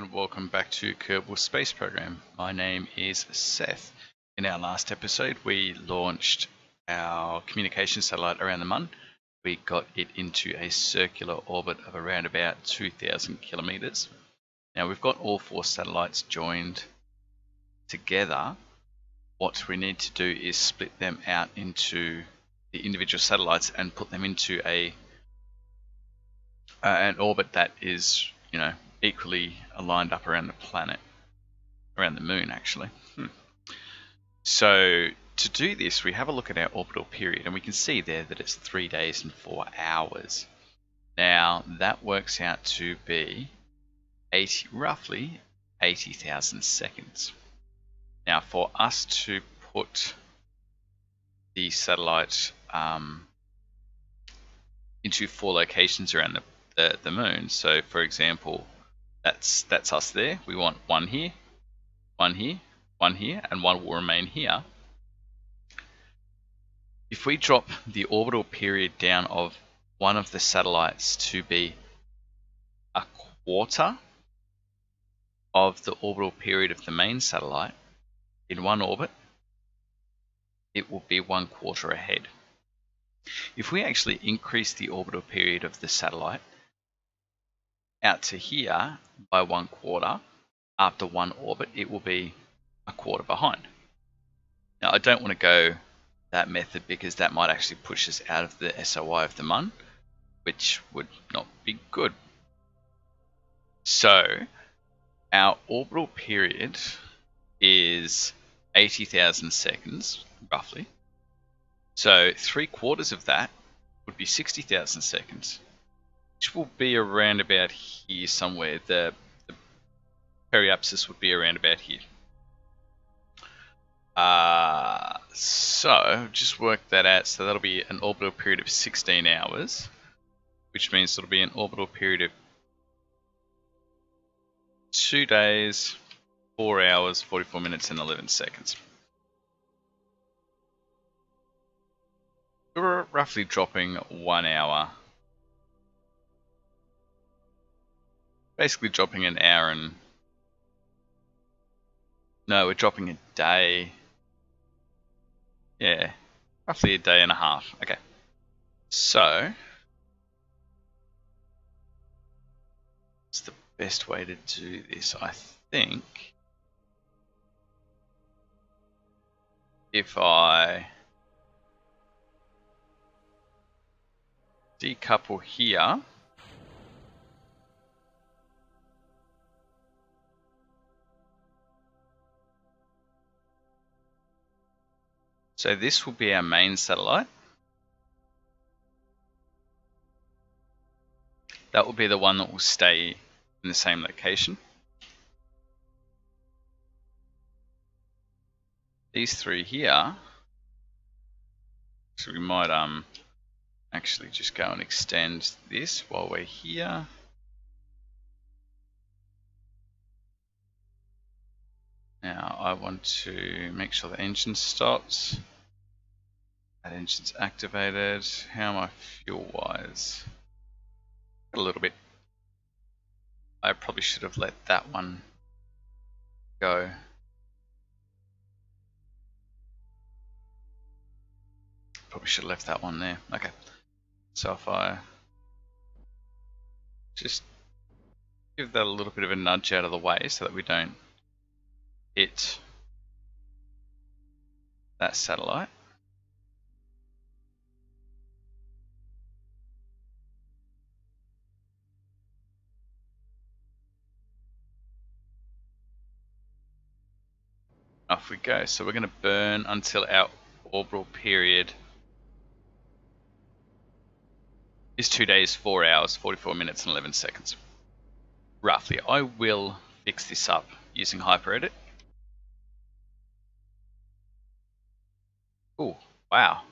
and welcome back to Kerbal Space Program. My name is Seth. In our last episode we launched our communication satellite around the Mun. We got it into a circular orbit of around about 2,000 kilometers. Now we've got all 4 satellites joined together. What we need to do is split them out into the individual satellites and put them into an orbit that is, equally aligned up around the planet, around the moon actually. So to do this, we have a look at our orbital period, and we can see there that it's 3 days and 4 hours. Now that works out to be roughly 80,000 seconds. Now for us to put the satellite into 4 locations around the moon, so for example, that's us there. We want one here, one here, one here, and one will remain here. If we drop the orbital period down of one of the satellites to be a quarter of the orbital period of the main satellite in one orbit, it will be 1/4 ahead. If we actually increase the orbital period of the satellite out to here by 1/4 after one orbit, it will be 1/4 behind. Now I don't want to go that method because that might actually push us out of the SOI of the Mun, which would not be good. So our orbital period is 80,000 seconds roughly. So 3/4 of that would be 60,000 seconds, which will be around about here somewhere. The periapsis would be around about here. So just work that out. So that'll be an orbital period of 16 hours, which means it'll be an orbital period of 2 days, 4 hours, 44 minutes, and 11 seconds. We're roughly dropping 1 hour. Basically dropping an hour and... No, we're dropping a day. Yeah, roughly a day and a half. Okay. So, what's the best way to do this? I think if I decouple here, so this will be our main satellite. That will be the one that will stay in the same location. These 3 here, so we might actually just go and extend this while we're here. Now I want to make sure the engine stops. That engine's activated. How am I fuel wise? A little bit. I probably should have let that one go. Probably should have left that one there. Okay. So if I just give that a little bit of a nudge out of the way so that we don't hit that satellite. Off we go. So we're going to burn until our orbital period is 2 days, 4 hours, 44 minutes, and 11 seconds. Roughly. I will fix this up using HyperEdit. Oh, wow.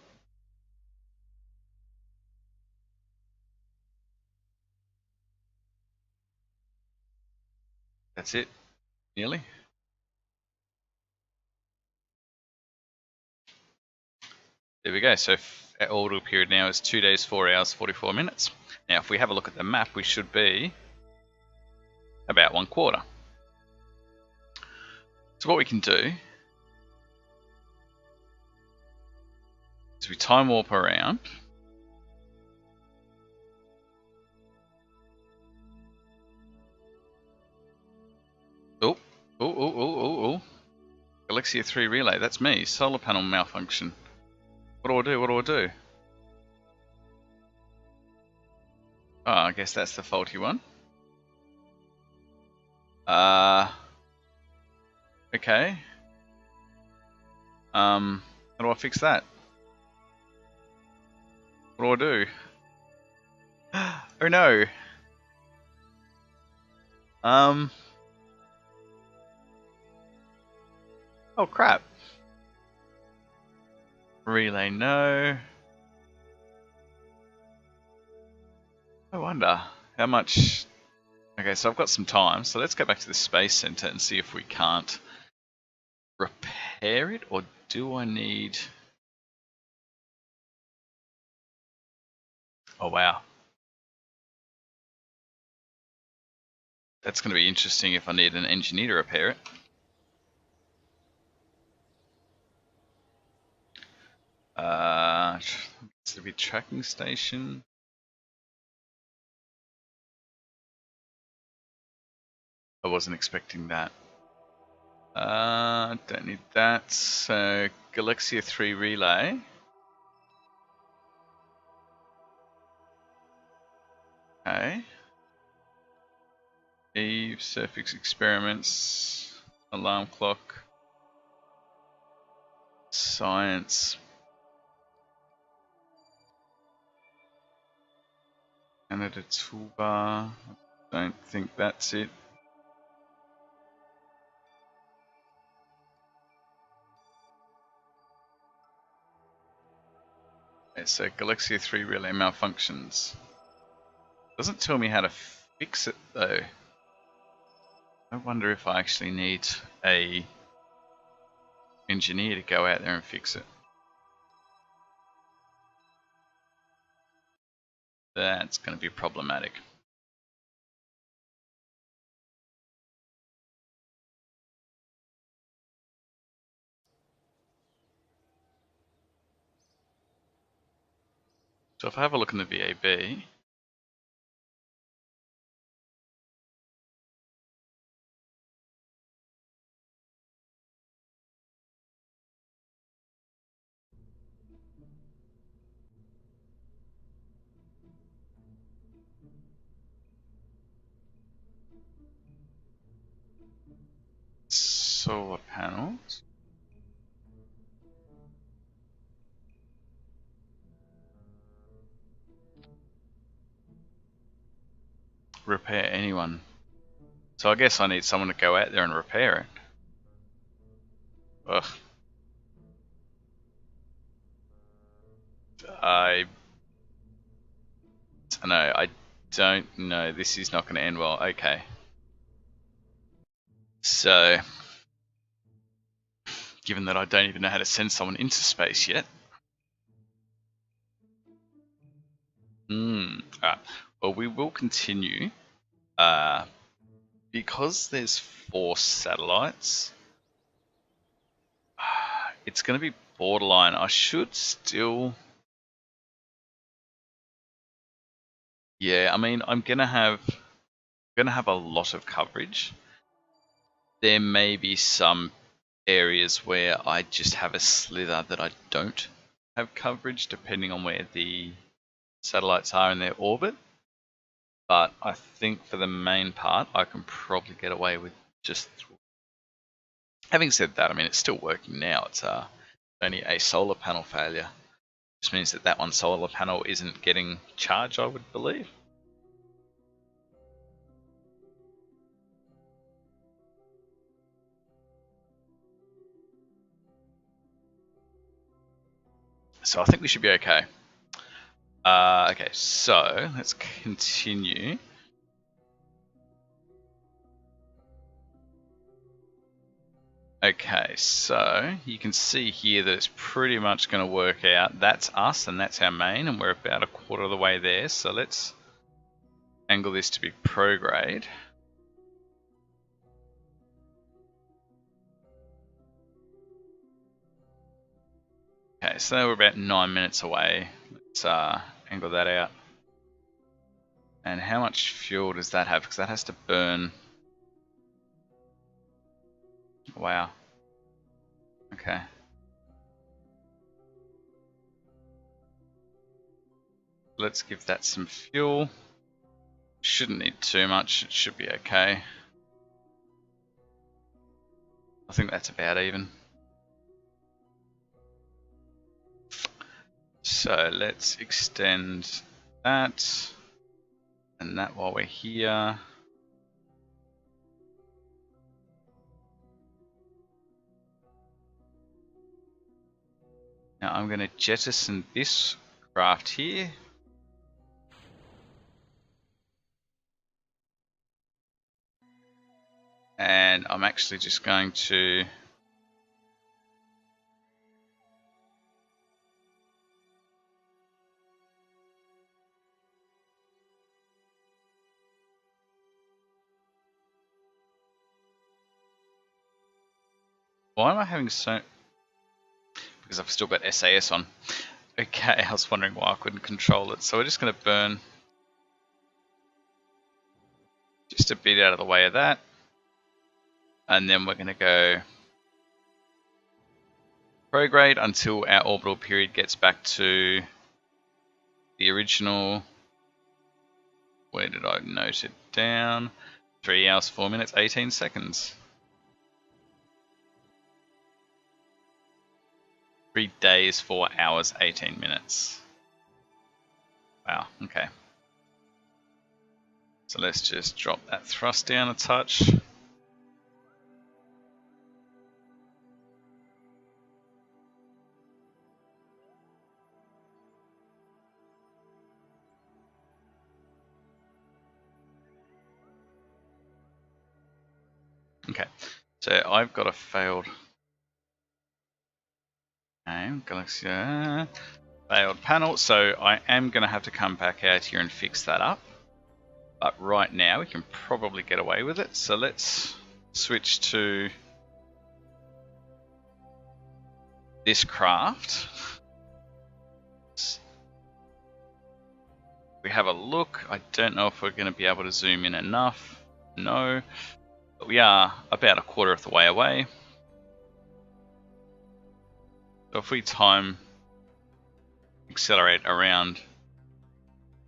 That's it. Nearly. There we go. So our orbital period now is 2 days, 4 hours, 44 minutes. Now if we have a look at the map, we should be about 1/4. So what we can do is we time warp around. Oh. Galaxia 3 relay, that's me. Solar panel malfunction. What do I do? What do I do? Oh, I guess that's the faulty one. Okay. How do I fix that? What do I do? Oh no. Oh crap. Relay no. I wonder how much. Okay, so I've got some time, so let's go back to the Space Center and see if we can't repair it, or do I need... Oh wow. That's going to be interesting if I need an engineer to repair it. It's to be tracking station. I wasn't expecting that. Don't need that. So Galaxia 3 relay. Okay. Eve, surface experiments, alarm clock, science, Canada toolbar. I don't think that's it. Okay, so Galaxia 3 relay malfunctions. Doesn't tell me how to fix it though. I wonder if I actually need a engineer to go out there and fix it. That's going to be problematic. So if I have a look in the VAB, solar panels. Repair anyone. So I guess I need someone to go out there and repair it. Ugh. I don't know. I don't know. This is not going to end well. Okay. So, given that I don't even know how to send someone into space yet. Alright. Well, we will continue. Because there's 4 satellites, it's going to be borderline. I should still... Yeah, I mean, I'm going to have a lot of coverage. There may be some areas where I just have a slither that I don't have coverage, depending on where the satellites are in their orbit. But I think for the main part, I can probably get away with just... Having said that, I mean, it's still working now. It's only a solar panel failure. Which means that that one solar panel isn't getting charged, I would believe. So I think we should be okay. Okay, so let's continue. Okay, so you can see here that it's pretty much going to work out. That's us and that's our main, and we're about a quarter of the way there. So let's angle this to be prograde. Okay, so we're about 9 minutes away. Let's angle that out. And how much fuel does that have? Because that has to burn. Wow. Okay. Let's give that some fuel. Shouldn't need too much. It should be okay. I think that's about even. So let's extend that and that while we're here. Now I'm going to jettison this craft here. And I'm actually just going to why am I having so... Because I've still got SAS on. Okay, I was wondering why I couldn't control it. So we're just going to burn just a bit out of the way of that. And then we're going to go prograde until our orbital period gets back to the original. Where did I note it down? 3 hours, 4 minutes, 18 seconds. 3 days, 4 hours, 18 minutes. Wow, okay. So let's just drop that thrust down a touch. Okay, so I've got a failed Galaxy failed panel, so I am going to have to come back out here and fix that up. But right now we can probably get away with it. So let's switch to this craft. We have a look. I don't know if we're going to be able to zoom in enough. No. But we are about a quarter of the way away. So if we time accelerate around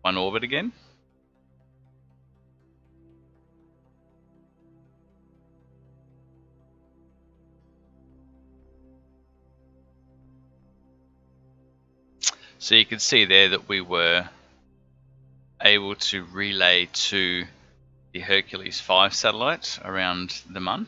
one orbit again. So you can see there that we were able to relay to the Hercules 5 satellite around the Mun.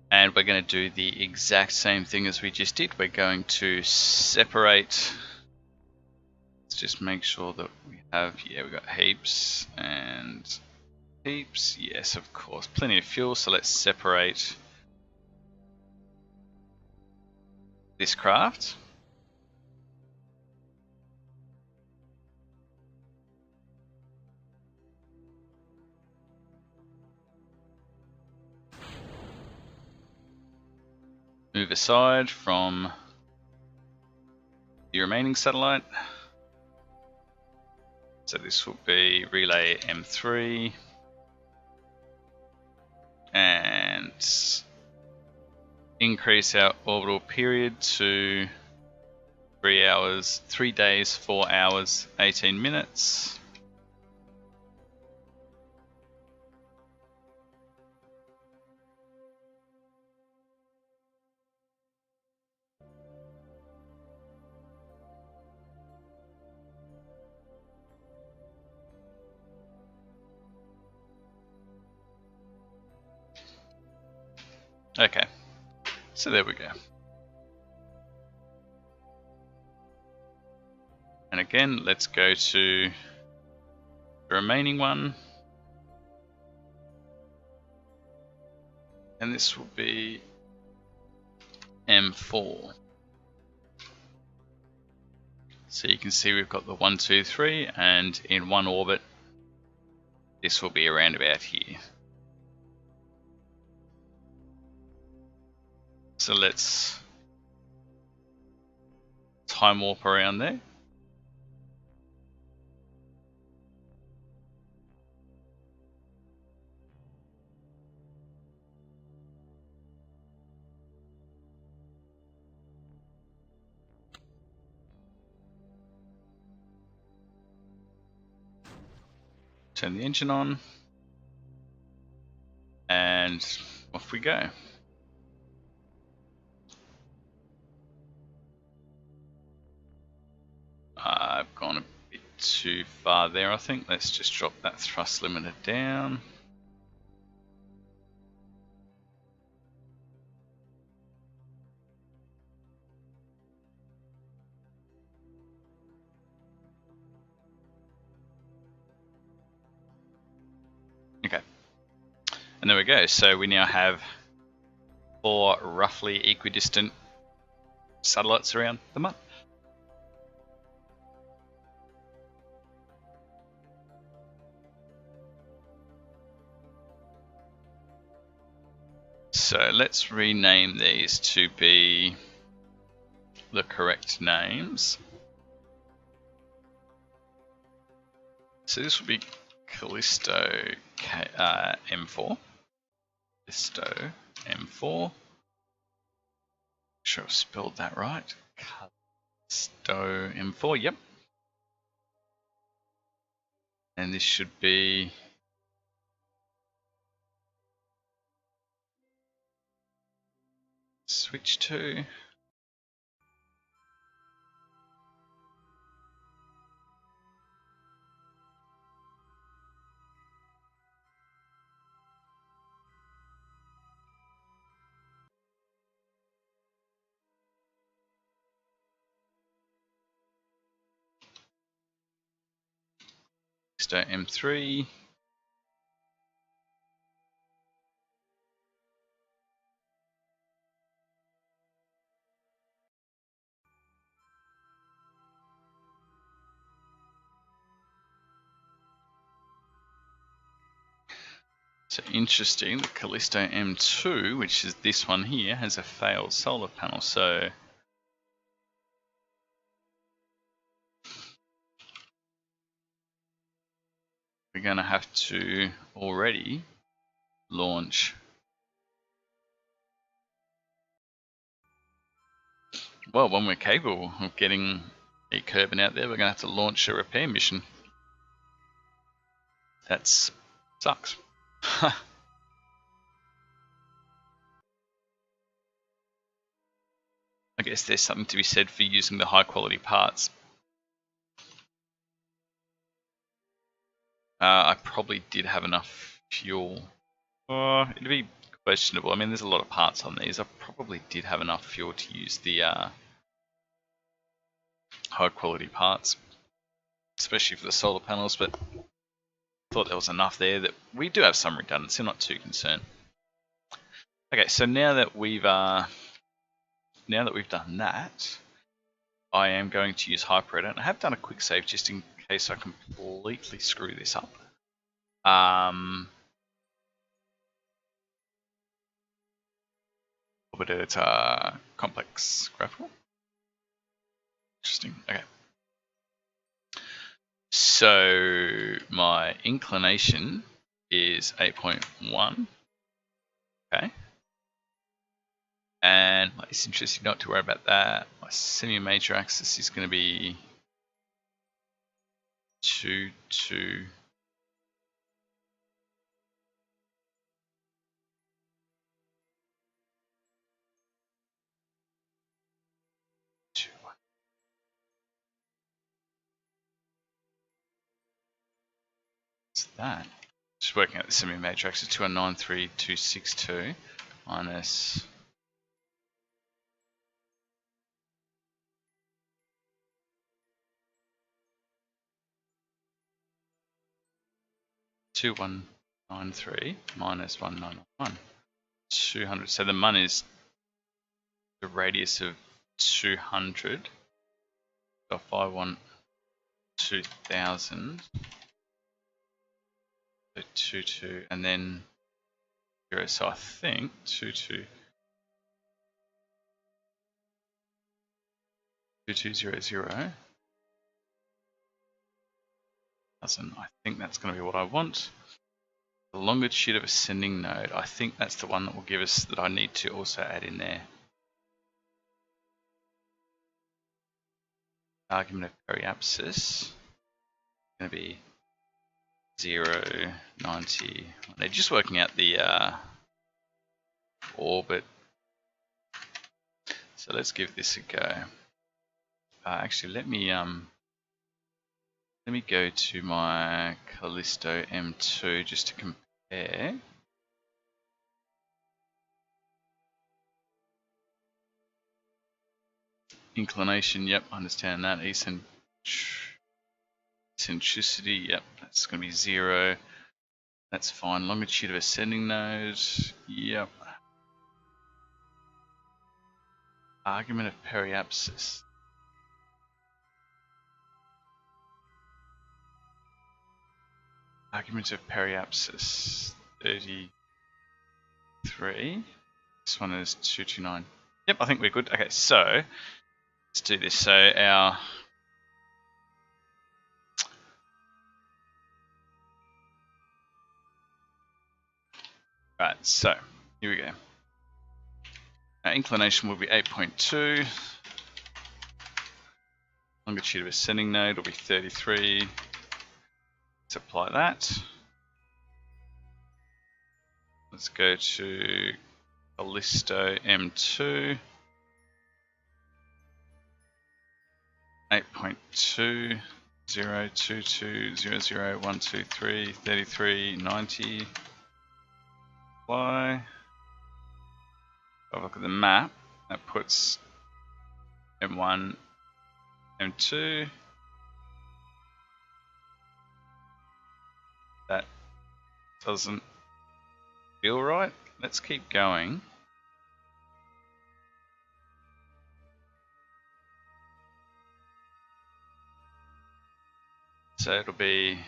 And we're going to do the exact same thing as we just did. We're going to separate. Let's just make sure that we have, yeah, we've got heaps and heaps. Yes, of course, plenty of fuel. So let's separate this craft. Move aside from the remaining satellite. So this will be relay M3 and increase our orbital period to 3 hours, 3 days, 4 hours, 18 minutes. Okay, so there we go. And again, let's go to the remaining one. And this will be M4. So you can see we've got the 1, 2, 3, and in one orbit, this will be around about here. So let's time warp around there. Turn the engine on, and off we go. I've gone a bit too far there, I think. Let's just drop that thrust limiter down. Okay, and there we go. So we now have 4 roughly equidistant satellites around the Mun. So let's rename these to be the correct names. So this will be Callisto M4. Callisto M4. Sure I've spelled that right. Callisto M4, yep. And this should be switch to. Callisto M3. So interesting, the Callisto M2, which is this one here, has a failed solar panel. So we're going to have to already launch. Well, when we're capable of getting a Kerbin out there, we're going to have to launch a repair mission. That sucks. I guess there's something to be said for using the high quality parts. I probably did have enough fuel. It'd be questionable. I mean, there's a lot of parts on these. I probably did have enough fuel to use the high quality parts, especially for the solar panels, but I thought there was enough there that we do have some redundancy. I'm not too concerned. Okay, so now that we've done that, I am going to use Hyper-Edit. And I have done a quick save just in case I completely screw this up. But it's complex graphical. Interesting. Okay. So my inclination is 8.1. Okay. And it's interesting not to worry about that. My semi-major axis is going to be 2, 2. That. Just working out the semi-major axis, 2193262 minus 2193 minus 1991. 200. So the Mun is the radius of 200. So if I want 2000, so 22, and then 0, so I think 2200. I think that's going to be what I want. The longitude of ascending node, I think that's the one that will give us, that I need to also add in there. Argument of periapsis, going to be 0, 90. They're just working out the orbit. So let's give this a go. Actually, let me go to my Callisto M2 just to compare. Inclination, yep, understand that. Eccentricity, yep, that's going to be 0. That's fine. Longitude of ascending node, yep. Argument of periapsis. Argument of periapsis, 33. This one is 229. Yep, I think we're good. Okay, so let's do this. So our so here we go. Our inclination will be 8.2. Longitude of ascending node will be 33. Let's apply that. Let's go to Callisto M2. 8.2, 0, 22, 0, 0, 1, 2, 3, 33, 90. Apply. If I look at the map, that puts M1, M2. That doesn't feel right. Let's keep going. So it'll be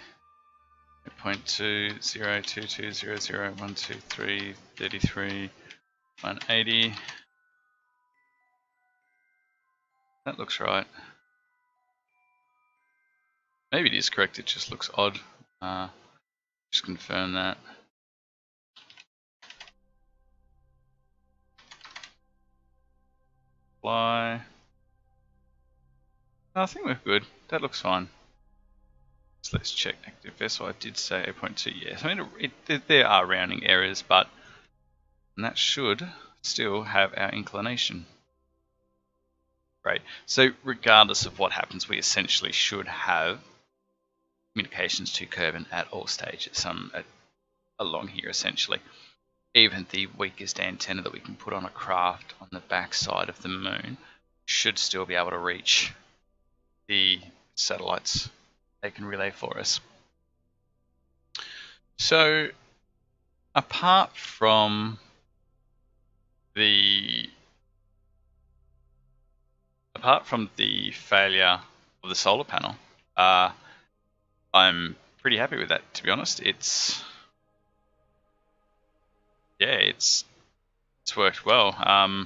8.2, 0, 22, 0, 0, 1, 2, 3, 33, 180. That looks right. Maybe it is correct, it just looks odd. Just confirm that. Apply. I think we're good. That looks fine. So let's check active vessel. I did say 8.2. Yes, I mean there are rounding errors, but that should still have our inclination. Right. So regardless of what happens, we essentially should have communications to Kerbin at all stages. Along here essentially. Even the weakest antenna that we can put on a craft on the back side of the moon should still be able to reach the satellites they can relay for us. So apart from the failure of the solar panel, I'm pretty happy with that, to be honest. It's worked well. I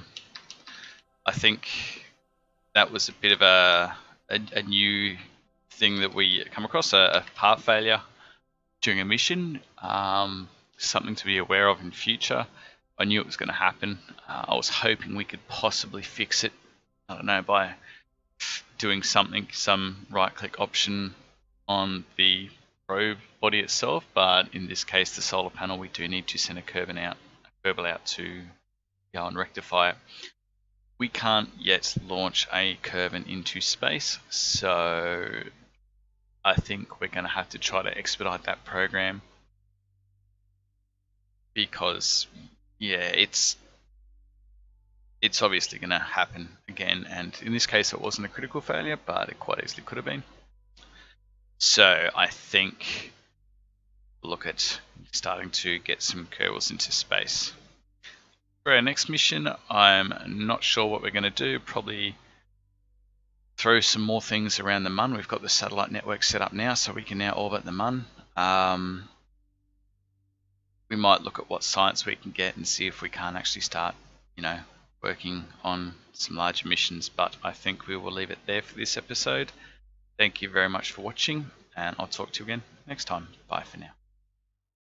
think that was a bit of a new thing that we come across, a part failure during a mission, something to be aware of in future. I knew it was going to happen. I was hoping we could possibly fix it, I don't know, by doing something, some right-click option on the probe body itself, but in this case, the solar panel, we do need to send a Kerbal out to go and rectify it. We can't yet launch a Kerbin into space, so I think we're going to have to try to expedite that program, because yeah, it's obviously going to happen again, and in this case it wasn't a critical failure, but it quite easily could have been. So I think look at starting to get some Kerbals into space. For our next mission, I'm not sure what we're going to do. Probably throw some more things around the Mun. We've got the satellite network set up now, so we can now orbit the Mun. We might look at what science we can get and see if we can't actually start, working on some larger missions, but I think we will leave it there for this episode. Thank you very much for watching, and I'll talk to you again next time. Bye for now.